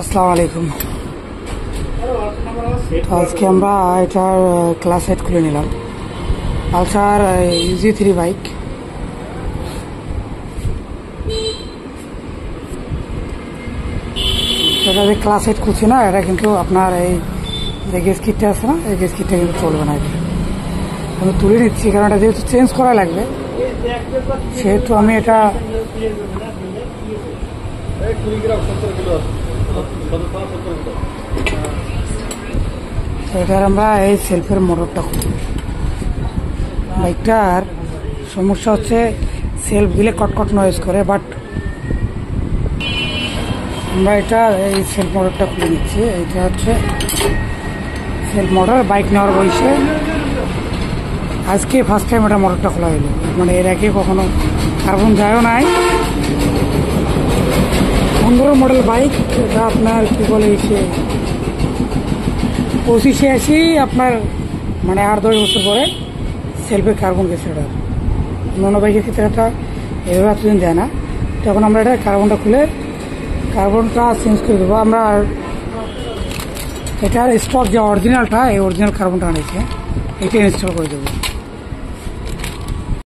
আসসালামু আলাইকুম। আজকে আমরা এটার ক্লাস হেড খুলে নিলাম, পালসার UG3 বাইক। এটা যে ক্লাস হেড খুলছি না, এটা কিন্তু আপনার এই যে গেজ কিটটা আছে না, এই গেজ কিটটা কিন্তু চলবে না। এটা আমি তুলে নিচ্ছি কারণ এটা যেহেতু চেঞ্জ করা লাগবে, সেহেতু আমি এটা এটার আমরা এই সেলফের মোটরটা খুলি। বাইকটার সমস্যা হচ্ছে সেলফ দিলে কটকট নয়েজ করে, বাট আমরা এটা এই সেলফ মোটরটা খুলে নিচ্ছি। এইটা হচ্ছে সেলফ মোটর। বাইক নেওয়ার বয়সে আজকে ফার্স্ট টাইম এটা মোটরটা খোলা হলো, মানে এর আগে কখনো কার্বন যায়ও নাই। 15 মডেল বাইক, এটা আপনার কী বলে এসে 25-80 আপনার মানে 8-10 বছর পরে সেলফে কার্বন গেছে। এটা অন্য বাইকের ক্ষেত্রে এটা এভাবে এতদিন দেয় না। তখন আমরা এটা কার্বনটা খুলে কার্বনটা চেঞ্জ করে দেবো। আমরা এটার স্টক যে অরিজিনালটা, এই অরিজিনাল কার্বনটা আনিয়েছে, এটা ইনস্টল করে দেবো।